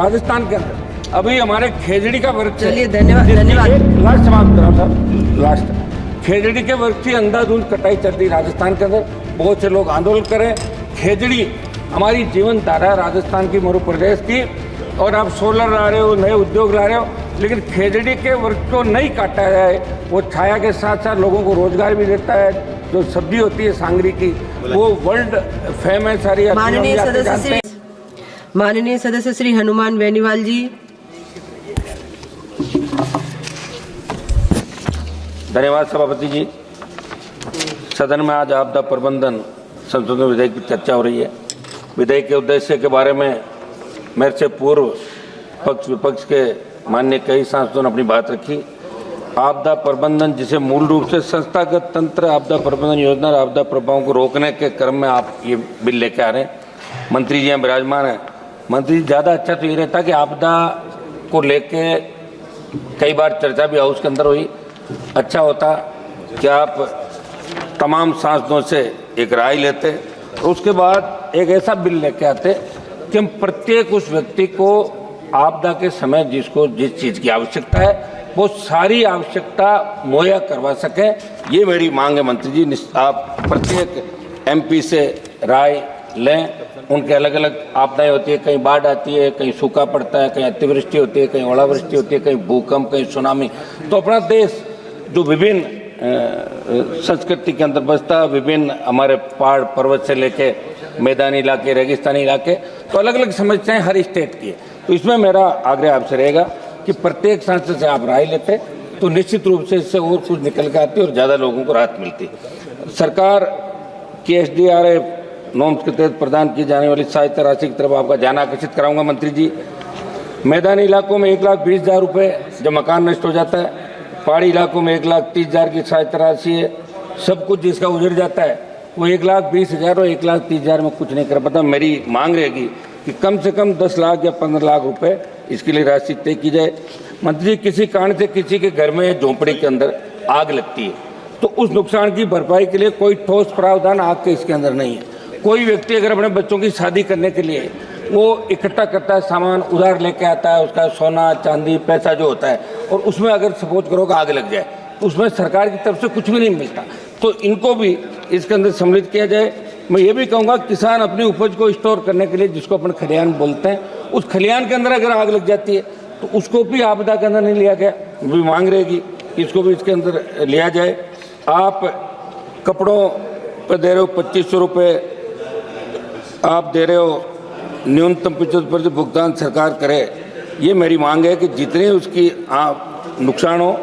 राजस्थान के अंदर अभी हमारे खेजड़ी का वृक्ष, चलिए धन्यवाद धन्यवाद। लास्ट समाप्त करो साहब, लास्ट खेजड़ी के वृक्ष की अंधाधुंध कटाई चल रही राजस्थान के अंदर। बहुत से लोग आंदोलन करें। खेजड़ी हमारी जीवन धारा राजस्थान की, मध्य प्रदेश की, और आप सोलर ला रहे हो, नए उद्योग ला रहे हो, लेकिन खेजड़ी के वृक्ष को नहीं काटा जाए। वो छाया के साथ साथ लोगों को रोजगार भी देता है। जो सब्जी होती है सांगरी की, वो वर्ल्ड फेमस सारी। माननीय सदस्य श्री हनुमान बेनीवाल जी। धन्यवाद सभापति जी। सदन में आज आपदा प्रबंधन संशोधन विधेयक की चर्चा हो रही है। विधेयक के उद्देश्य के बारे में मेरे से पूर्व पक्ष विपक्ष के माननीय कई सांसदों ने अपनी बात रखी। आपदा प्रबंधन, जिसे मूल रूप से संस्थागत तंत्र आपदा प्रबंधन योजना और आपदा प्रभावों को रोकने के क्रम में आप ये बिल लेके आ रहे हैं। मंत्री जी यहाँ विराजमान हैं। मंत्री जी, ज़्यादा अच्छा तो ये रहता कि आपदा को लेके कई बार चर्चा भी हाउस के अंदर हुई। अच्छा होता कि आप तमाम सांसदों से एक राय लेते और उसके बाद एक ऐसा बिल लेके आते कि हम प्रत्येक उस व्यक्ति को आपदा के समय जिसको जिस चीज़ की आवश्यकता है वो सारी आवश्यकता मुहैया करवा सकें। ये मेरी मांग है मंत्री जी। आप प्रत्येक एमपी से राय लें। उनके अलग अलग आपदाएं होती है, कहीं बाढ़ आती है, कहीं सूखा पड़ता है, कहीं अतिवृष्टि होती है, कहीं ओलावृष्टि होती है, कहीं भूकंप, कहीं सुनामी। तो अपना देश जो विभिन्न संस्कृति के अंदर बसता है, विभिन्न हमारे पहाड़ पर्वत से लेके मैदानी इलाके, रेगिस्तानी इलाके, तो अलग अलग समस्याएं हर स्टेट की है। तो इसमें मेरा आग्रह आपसे रहेगा कि प्रत्येक सांसद से आप राय लेते तो निश्चित रूप से इससे और कुछ निकल के आती और ज़्यादा लोगों को राहत मिलती। सरकार की SDRF नॉर्म्स के तहत प्रदान की जाने वाली सहायता राशि की तरफ आपका ध्यान आकर्षित कराऊंगा मंत्री जी। मैदानी इलाकों में 1,20,000 रुपये जब मकान नष्ट हो जाता है, पहाड़ी इलाकों में 1,30,000 की सहायता राशि है। सब कुछ जिसका उजड़ जाता है वो 1,20,000 और 1,30,000 में कुछ नहीं कर पाता। मेरी मांग रहेगी कि कम से कम 10 लाख या 15 लाख रुपए इसके लिए राशि तय की जाए। मंत्री जी, किसी कारण से किसी के घर में झोंपड़ी के अंदर आग लगती है तो उस नुकसान की भरपाई के लिए कोई ठोस प्रावधान आग के इसके अंदर नहीं है। कोई व्यक्ति अगर अपने बच्चों की शादी करने के लिए वो इकट्ठा करता है, सामान उधार लेके आता है, उसका सोना चांदी पैसा जो होता है, और उसमें अगर सपोज करो कि आग लग जाए तो उसमें सरकार की तरफ से कुछ भी नहीं मिलता। तो इनको भी इसके अंदर सम्मिलित किया जाए। मैं ये भी कहूँगा किसान अपनी उपज को स्टोर करने के लिए, जिसको अपन खलिहान बोलते हैं, उस खलिहान के अंदर अगर आग लग जाती है तो उसको भी आपदा के अंदर नहीं लिया गया। भी मांग रहेगी कि इसको भी इसके अंदर लिया जाए। आप कपड़ों पर दे रहे हो 2,500 रुपये, आप दे रहे हो न्यूनतम 75% भुगतान सरकार करे। ये मेरी मांग है कि जितने उसकी नुकसान हो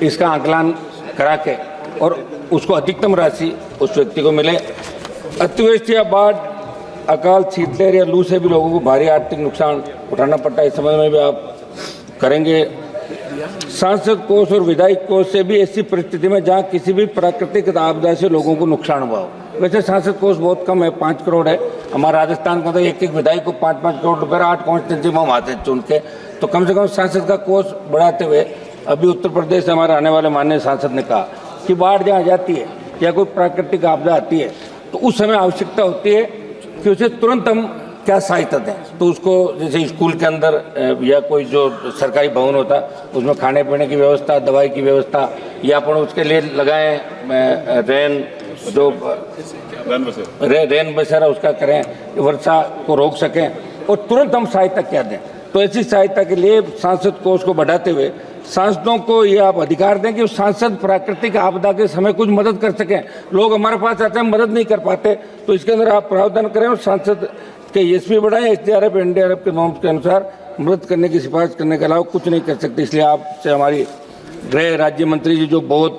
इसका आकलन करा के और उसको अधिकतम राशि उस व्यक्ति को मिले। अतिवृष्टि या बाढ़, अकाल, शीतलहर या लू से भी लोगों को भारी आर्थिक नुकसान उठाना पड़ता है। इस समझ में भी आप करेंगे। सांसद कोष और विधायक कोष से भी ऐसी परिस्थिति में जहां किसी भी प्राकृतिक आपदा से लोगों को नुकसान हुआ हो। वैसे सांसद कोष बहुत कम है, 5 करोड़ है। हमारा राजस्थान का तो एक विधायक को 5-5 करोड़ रुपये 8 कॉन्स्टिट्यूंसी में हम आते चुन के, तो कम से कम सांसद का कोष बढ़ाते हुए अभी उत्तर प्रदेश से हमारे आने वाले माननीय सांसद ने कहा कि बाढ़ जहाँ जाती है या कोई प्राकृतिक आपदा आती है तो उस समय आवश्यकता होती है कि उसे तुरंत हम क्या सहायता दें। तो उसको जैसे स्कूल के अंदर या कोई जो सरकारी भवन होता है उसमें खाने पीने की व्यवस्था, दवाई की व्यवस्था, या अपन उसके लिए लगाएं रेन बसेरा उसका करें, वर्षा को रोक सकें और तुरंत हम सहायता क्या दें। तो ऐसी सहायता के लिए सांसद कोष को बढ़ाते हुए सांसदों को ये आप अधिकार दें कि सांसद प्राकृतिक आपदा के समय कुछ मदद कर सकें। लोग हमारे पास आते हैं, मदद नहीं कर पाते, तो इसके अंदर आप प्रावधान करें और सांसद के ESP बढ़ाएं। SDRF NDRF के नॉर्म्स के अनुसार मदद करने की सिफारिश करने के अलावा कुछ नहीं कर सकते। इसलिए आपसे हमारी गृह राज्य मंत्री जी जो बहुत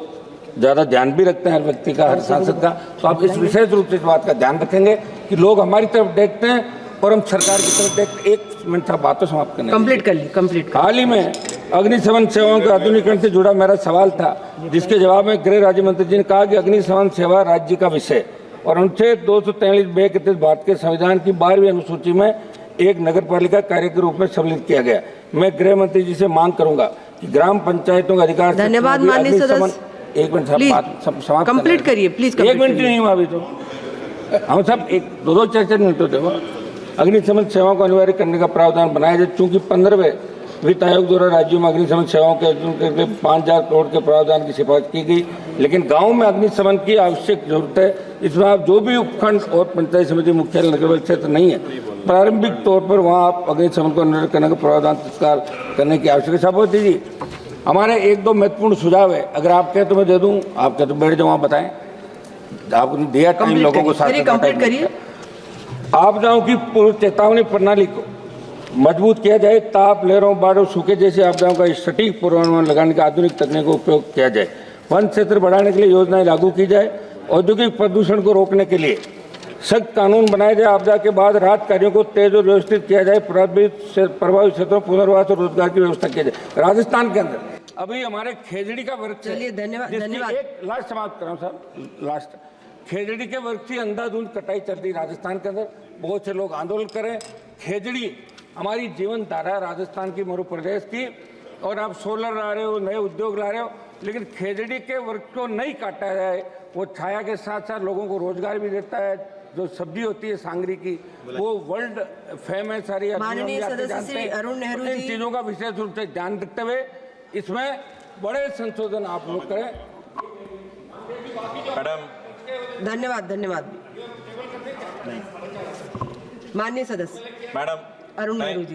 ज़्यादा ध्यान भी रखते हैं हर व्यक्ति का, हर सांसद का, तो आप इस विशेष रूप से इस बात का ध्यान रखेंगे कि लोग हमारी तरफ देखते हैं और हम सरकार की तरफ देखते। 1 मिनट आप बातों समाप्त करने कंप्लीट। हाल ही में अग्निशमन सेवाओं के आधुनिकीकरण से जुड़ा मेरा सवाल था, जिसके जवाब में गृह राज्य मंत्री जी ने कहा कि अग्निशमन सेवा राज्य का विषय और अनुच्छेद 243 के तहत भारत के संविधान की 12वीं अनुसूची में एक नगरपालिका कार्य के रूप में सम्मिलित किया गया। मैं गृह मंत्री जी से मांग करूंगा कि ग्राम पंचायतों का अधिकार। धन्यवाद माननीय सदस्य। 1 मिनट समाप्त कंप्लीट करिए प्लीज। 1 मिनट नहीं हुआ अभी तो, हम सब 1-2 चर्चा नहीं तो देखो अग्निशमन सेवाओं को अनिवार्य करने का प्रावधान बनाया जाए। चूंकि 15वें वित्त आयोग द्वारा राज्यों में अग्निशमन सेवाओं के अर्जुन के लिए 5,000 करोड़ के प्रावधान की सिफारिश की गई, लेकिन गांव में अग्निशमन की आवश्यक जरूरत है। इसमें आप जो भी उपखंड और पंचायत समिति मुख्यालय नगर क्षेत्र नहीं है, प्रारंभिक तौर पर वहाँ आप अग्निशमन को अनिवार्य करने का प्रावधान तत्काल करने की आवश्यकता। सभापति जी, हमारे 1-2 महत्वपूर्ण सुझाव है, अगर आप कहें तो मैं दे दूं, आप कहें तो बैठ जाओ, आप बताएं। आपने दिया टाइम लोगों को साथ कंप्लीट करिए। आपदाओं की पूर्व चेतावनी प्रणाली को मजबूत किया जाए। ताप, लहरों, बाढ़ों, सूखे जैसी आपदाओं का सटीक पूर्वानुमान लगाने का आधुनिक तकनीक का उपयोग किया जाए। वन क्षेत्र बढ़ाने के लिए योजनाएं लागू की जाए। औद्योगिक प्रदूषण को रोकने के लिए सख्त कानून बनाए जाए। आपदा के बाद राहत कार्यों को तेज और व्यवस्थित किया जाए। प्रभावित क्षेत्रों में पुनर्वास और रोजगार की व्यवस्था की जाए। राजस्थान के अंदर अभी हमारे खेजड़ी का वृक्ष, चलिए, धन्यवाद। एक लास्ट समाप्त कर रहा हूं साहब, लास्ट। खेजड़ी के वृक्ष की अंधाधुंध कटाई चल रही राजस्थान के अंदर, बहुत से लोग आंदोलन करें। खेजड़ी हमारी जीवन धारा राजस्थान की, मध्य प्रदेश की, और आप सोलर ला रहे हो, नए उद्योग ला रहे हो, लेकिन खेजड़ी के वृक्ष को नहीं काटा जाए। वो छाया के साथ साथ लोगों को रोजगार भी देता है। जो सब्जी होती है सांगरी की, वो वर्ल्ड फेमस सारी, माननीय सदस्य श्री अरुण नेहरू इन जी, चीजों का विशेष रूप से ध्यान रखते हुए इसमें बड़े संशोधन आप लोग करें। मैडम, धन्यवाद। माननीय सदस्य मैडम अरुण नेहरू जी।